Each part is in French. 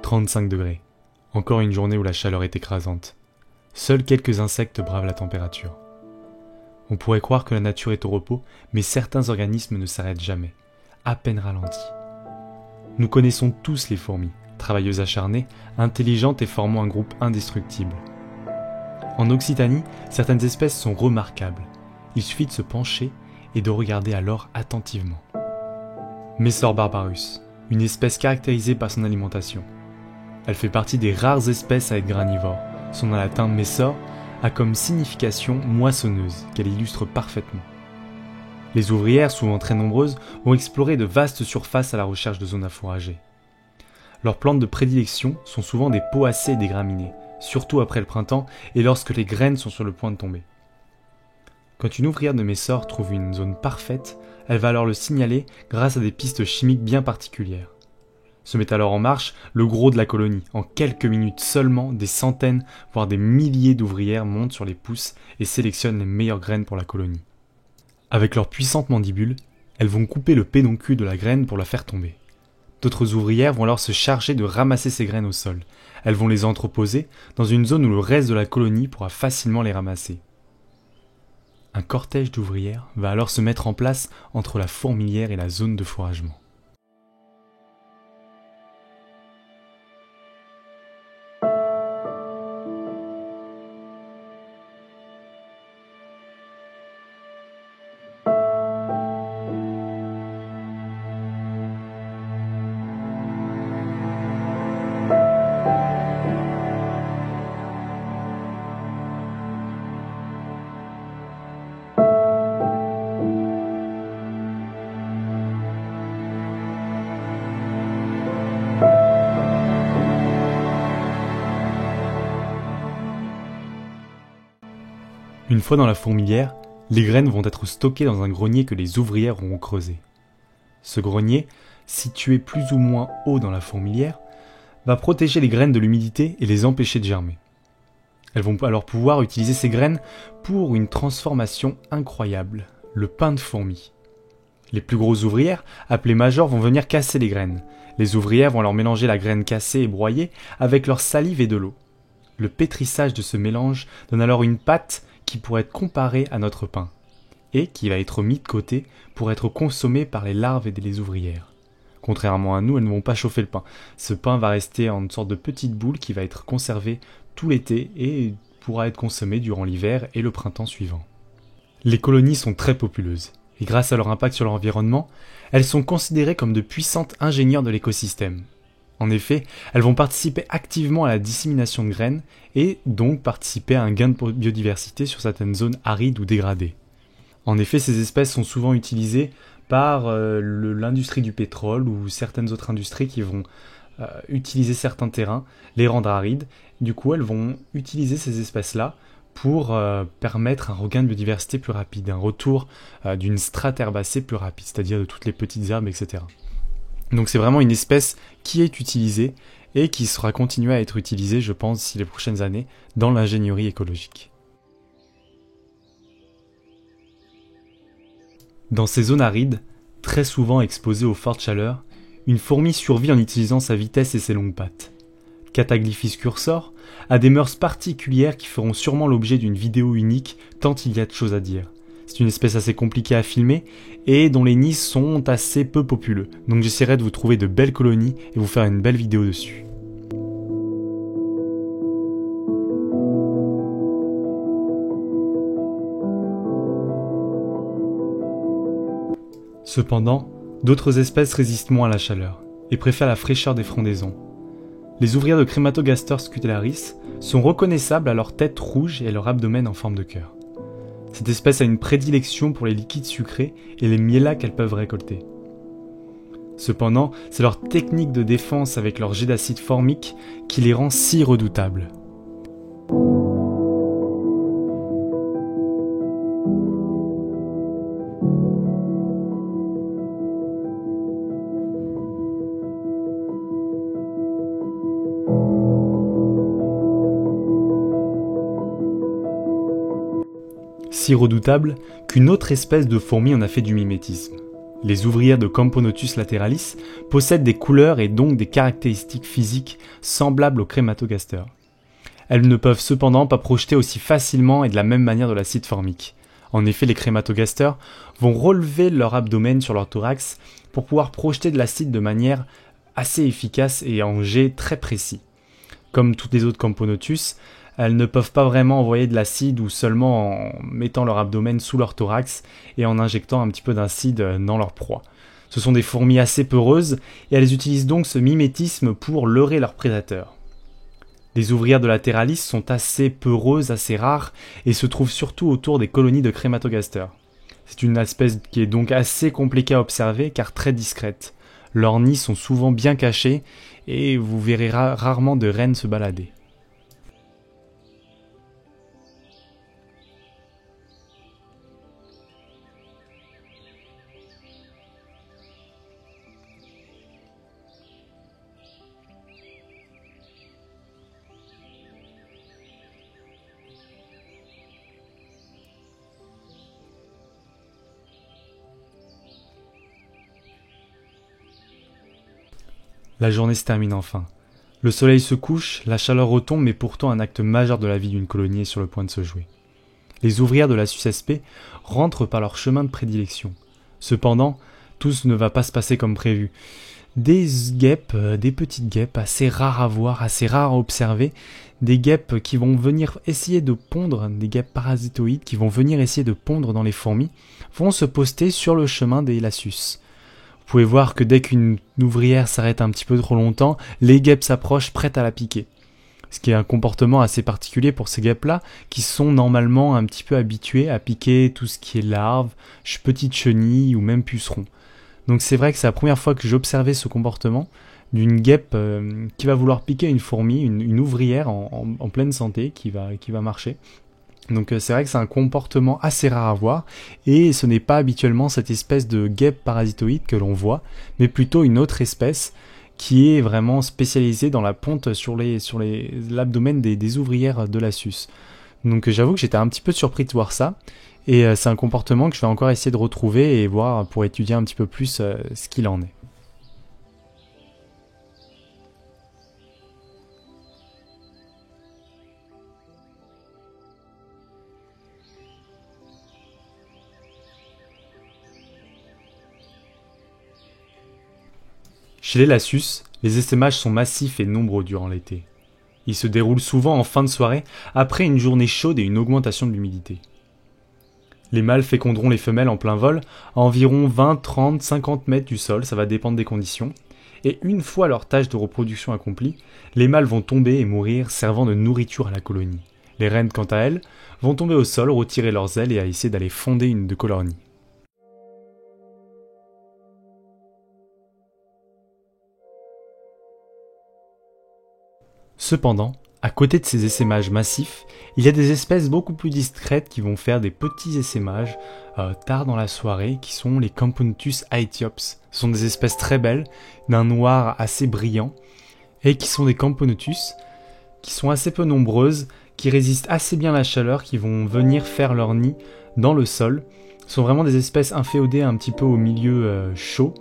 35 degrés. Encore une journée où la chaleur est écrasante. Seuls quelques insectes bravent la température. On pourrait croire que la nature est au repos, mais certains organismes ne s'arrêtent jamais, à peine ralentis. Nous connaissons tous les fourmis, travailleuses acharnées, intelligentes et formant un groupe indestructible. En Occitanie, certaines espèces sont remarquables. Il suffit de se pencher et de regarder alors attentivement. Messor barbarus, une espèce caractérisée par son alimentation. Elle fait partie des rares espèces à être granivore. Son nom latin Messor a comme signification moissonneuse, qu'elle illustre parfaitement. Les ouvrières, souvent très nombreuses, vont explorer de vastes surfaces à la recherche de zones à fourrager. Leurs plantes de prédilection sont souvent des poacées et des graminées, surtout après le printemps et lorsque les graines sont sur le point de tomber. Quand une ouvrière de Messor trouve une zone parfaite, elle va alors le signaler grâce à des pistes chimiques bien particulières. Se met alors en marche le gros de la colonie. En quelques minutes seulement, des centaines, voire des milliers d'ouvrières montent sur les pousses et sélectionnent les meilleures graines pour la colonie. Avec leurs puissantes mandibules, elles vont couper le pédoncule de la graine pour la faire tomber. D'autres ouvrières vont alors se charger de ramasser ces graines au sol. Elles vont les entreposer dans une zone où le reste de la colonie pourra facilement les ramasser. Un cortège d'ouvrières va alors se mettre en place entre la fourmilière et la zone de fourragement. Une fois dans la fourmilière, les graines vont être stockées dans un grenier que les ouvrières auront creusé. Ce grenier, situé plus ou moins haut dans la fourmilière, va protéger les graines de l'humidité et les empêcher de germer. Elles vont alors pouvoir utiliser ces graines pour une transformation incroyable, le pain de fourmi. Les plus grosses ouvrières, appelées majors, vont venir casser les graines. Les ouvrières vont alors mélanger la graine cassée et broyée avec leur salive et de l'eau. Le pétrissage de ce mélange donne alors une pâte qui pourrait être comparée à notre pain, et qui va être mis de côté pour être consommé par les larves et les ouvrières. Contrairement à nous, elles ne vont pas chauffer le pain. Ce pain va rester en une sorte de petite boule qui va être conservée tout l'été et pourra être consommé durant l'hiver et le printemps suivant. Les colonies sont très populeuses, et grâce à leur impact sur l'environnement, elles sont considérées comme de puissantes ingénieures de l'écosystème. En effet, elles vont participer activement à la dissémination de graines et donc participer à un gain de biodiversité sur certaines zones arides ou dégradées. En effet, ces espèces sont souvent utilisées par l'industrie du pétrole ou certaines autres industries qui vont utiliser certains terrains, les rendre arides. Du coup, elles vont utiliser ces espèces-là pour permettre un regain de biodiversité plus rapide, un retour d'une strate herbacée plus rapide, c'est-à-dire de toutes les petites herbes, etc. Donc c'est vraiment une espèce qui est utilisée et qui sera continuée à être utilisée, je pense, d'ici les prochaines années, dans l'ingénierie écologique. Dans ces zones arides, très souvent exposées aux fortes chaleurs, une fourmi survit en utilisant sa vitesse et ses longues pattes. Cataglyphis cursor a des mœurs particulières qui feront sûrement l'objet d'une vidéo unique tant il y a de choses à dire. C'est une espèce assez compliquée à filmer et dont les nids sont assez peu populeux. Donc j'essaierai de vous trouver de belles colonies et vous faire une belle vidéo dessus. Cependant, d'autres espèces résistent moins à la chaleur et préfèrent la fraîcheur des frondaisons. Les ouvrières de Crematogastor scutellaris sont reconnaissables à leur tête rouge et à leur abdomen en forme de cœur. Cette espèce a une prédilection pour les liquides sucrés et les miellats qu'elles peuvent récolter. Cependant, c'est leur technique de défense avec leur jet d'acide formique qui les rend si redoutables. Si redoutable qu'une autre espèce de fourmi en a fait du mimétisme. Les ouvrières de Camponotus lateralis possèdent des couleurs et donc des caractéristiques physiques semblables aux crématogasteurs. Elles ne peuvent cependant pas projeter aussi facilement et de la même manière de l'acide formique. En effet, les crématogasteurs vont relever leur abdomen sur leur thorax pour pouvoir projeter de l'acide de manière assez efficace et en jet très précis. Comme toutes les autres Camponotus, elles ne peuvent pas vraiment envoyer de l'acide ou seulement en mettant leur abdomen sous leur thorax et en injectant un petit peu d'acide dans leur proie. Ce sont des fourmis assez peureuses et elles utilisent donc ce mimétisme pour leurrer leurs prédateurs. Les ouvrières de Lateralis sont assez peureuses, assez rares et se trouvent surtout autour des colonies de crématogasteurs. C'est une espèce qui est donc assez compliquée à observer car très discrète. Leurs nids sont souvent bien cachés et vous verrez rarement de reines se balader. La journée se termine enfin. Le soleil se couche, la chaleur retombe, mais pourtant un acte majeur de la vie d'une colonie est sur le point de se jouer. Les ouvrières de la SUSSP rentrent par leur chemin de prédilection. Cependant, tout ne va pas se passer comme prévu. Des guêpes, des petites guêpes assez rares à voir, assez rares à observer, des guêpes qui vont venir essayer de pondre, des guêpes parasitoïdes qui vont venir essayer de pondre dans les fourmis, vont se poster sur le chemin des Lassus. Vous pouvez voir que dès qu'une ouvrière s'arrête un petit peu trop longtemps, les guêpes s'approchent prêtes à la piquer. Ce qui est un comportement assez particulier pour ces guêpes-là, qui sont normalement un petit peu habituées à piquer tout ce qui est larves, petites chenilles ou même pucerons. Donc c'est vrai que c'est la première fois que j'observais ce comportement d'une guêpe qui va vouloir piquer une fourmi, une ouvrière en pleine santé qui va marcher. Donc c'est vrai que c'est un comportement assez rare à voir, et ce n'est pas habituellement cette espèce de guêpe parasitoïde que l'on voit, mais plutôt une autre espèce qui est vraiment spécialisée dans la ponte sur l'abdomen des ouvrières de la SUS. Donc j'avoue que j'étais un petit peu surpris de voir ça, et c'est un comportement que je vais encore essayer de retrouver et voir pour étudier un petit peu plus ce qu'il en est. Chez les Lassus, les essaimages sont massifs et nombreux durant l'été. Ils se déroulent souvent en fin de soirée, après une journée chaude et une augmentation de l'humidité. Les mâles féconderont les femelles en plein vol, à environ 20, 30, 50 mètres du sol, ça va dépendre des conditions. Et une fois leur tâche de reproduction accomplie, les mâles vont tomber et mourir, servant de nourriture à la colonie. Les reines, quant à elles, vont tomber au sol, retirer leurs ailes et essayer d'aller fonder une de colonies. Cependant, à côté de ces essaimages massifs, il y a des espèces beaucoup plus discrètes qui vont faire des petits essaimages tard dans la soirée, qui sont les Camponotus aethiops. Ce sont des espèces très belles, d'un noir assez brillant, et qui sont des Camponotus qui sont assez peu nombreuses, qui résistent assez bien à la chaleur, qui vont venir faire leur nid dans le sol. Ce sont vraiment des espèces inféodées un petit peu au milieu chaud,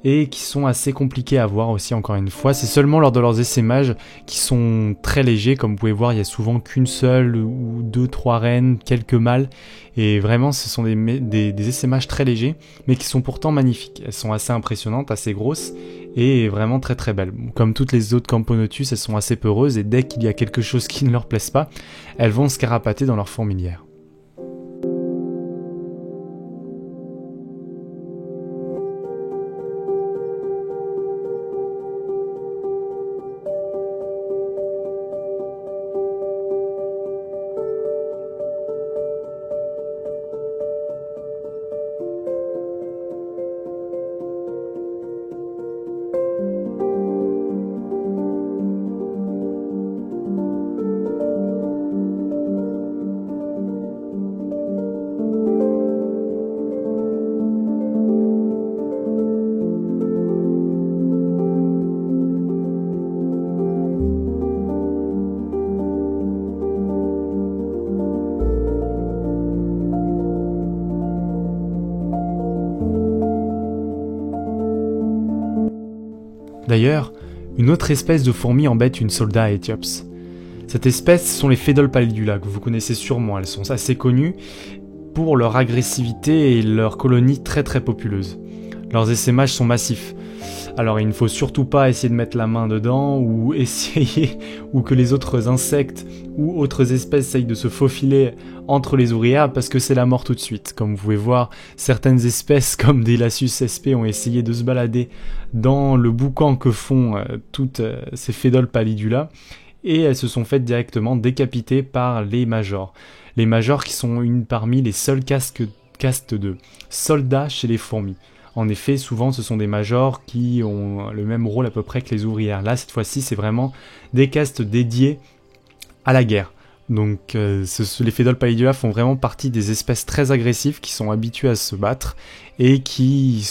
et qui sont assez compliqués à voir aussi, encore une fois. C'est seulement lors de leurs essaimages qui sont très légers. Comme vous pouvez voir, il y a souvent qu'une seule ou deux, trois reines, quelques mâles, et vraiment ce sont des essaimages très légers, mais qui sont pourtant magnifiques. Elles sont assez impressionnantes, assez grosses, et vraiment très très belles. Comme toutes les autres Camponotus, elles sont assez peureuses, et dès qu'il y a quelque chose qui ne leur plaise pas, elles vont se carapater dans leur fourmilière. D'ailleurs, une autre espèce de fourmi embête une soldat Aethiops. Cette espèce sont les Phédol pallidula, que vous connaissez sûrement, elles sont assez connues pour leur agressivité et leur colonie très populeuses. Leurs essaimages sont massifs, alors il ne faut surtout pas essayer de mettre la main dedans ou ou que les autres insectes ou autres espèces essayent de se faufiler entre les ouvrières parce que c'est la mort tout de suite. Comme vous pouvez voir, certaines espèces comme des Lasius sp ont essayé de se balader dans le boucan que font toutes ces Phédol pallidula et elles se sont faites directement décapiter par les majors. Les majors qui sont une parmi les seules castes de soldats chez les fourmis. En effet, souvent, ce sont des majors qui ont le même rôle à peu près que les ouvrières. Là, cette fois-ci, c'est vraiment des castes dédiées à la guerre. Donc, les Phédol pallidula font vraiment partie des espèces très agressives qui sont habituées à se battre et qui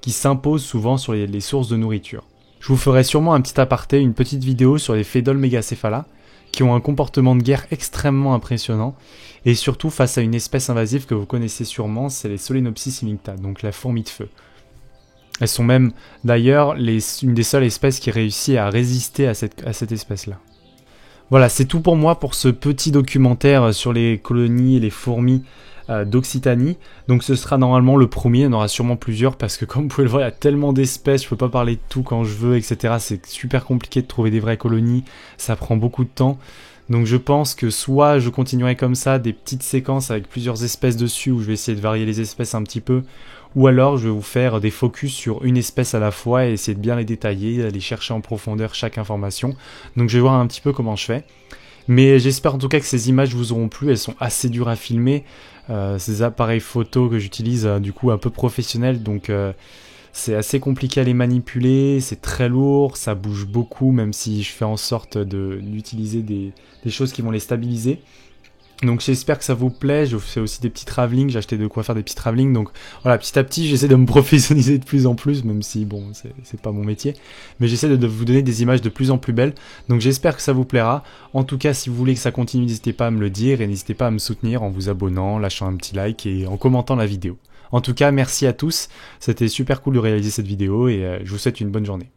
s'imposent souvent sur les sources de nourriture. Je vous ferai sûrement un petit aparté, une petite vidéo sur les Phédol megacéphala, qui ont un comportement de guerre extrêmement impressionnant, et surtout face à une espèce invasive que vous connaissez sûrement, c'est les Solenopsis invicta, donc la fourmi de feu. Elles sont même d'ailleurs une des seules espèces qui réussit à résister à cette espèce-là. Voilà, c'est tout pour moi pour ce petit documentaire sur les colonies et les fourmis d'Occitanie. Donc ce sera normalement le premier, il y en aura sûrement plusieurs parce que comme vous pouvez le voir, il y a tellement d'espèces, je peux pas parler de tout quand je veux, etc. C'est super compliqué de trouver des vraies colonies, ça prend beaucoup de temps. Donc je pense que soit je continuerai comme ça, des petites séquences avec plusieurs espèces dessus où je vais essayer de varier les espèces un petit peu, ou alors je vais vous faire des focus sur une espèce à la fois et essayer de bien les détailler, aller chercher en profondeur chaque information. Donc je vais voir un petit peu comment je fais. Mais j'espère en tout cas que ces images vous auront plu, elles sont assez dures à filmer. Ces appareils photo que j'utilise du coup un peu professionnels, donc c'est assez compliqué à les manipuler, c'est très lourd, ça bouge beaucoup même si je fais en sorte d'utiliser des choses qui vont les stabiliser. Donc j'espère que ça vous plaît, je fais aussi des petits travelling, j'ai acheté de quoi faire des petits travelling, donc voilà, petit à petit j'essaie de me professionnaliser de plus en plus, même si bon, c'est pas mon métier, mais j'essaie de vous donner des images de plus en plus belles, donc j'espère que ça vous plaira. En tout cas, si vous voulez que ça continue, n'hésitez pas à me le dire, et n'hésitez pas à me soutenir en vous abonnant, lâchant un petit like et en commentant la vidéo. En tout cas, merci à tous, c'était super cool de réaliser cette vidéo, et je vous souhaite une bonne journée.